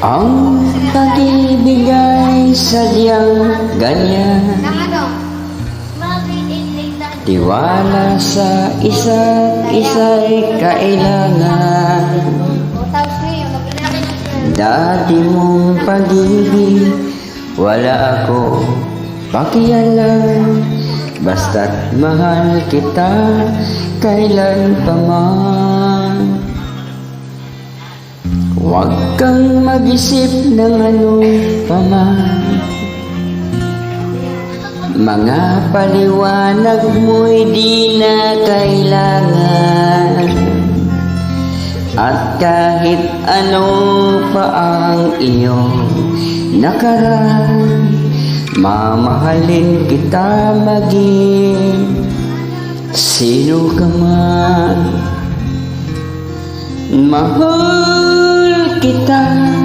Ang pag-ibig ay sadyang ganyan, tiwala sa isa't isa'y kailangan. Dati mong pag-ibig, wala ako pakialam, basta't mahal kita kailan pa man. Huwag kang mag-isip ng ano pa man, mga paliwanag mo'y di na kailangan. At kahit ano pa ang iyong nakaraan, mamahalin kita maging sino ka man. Mahal kita.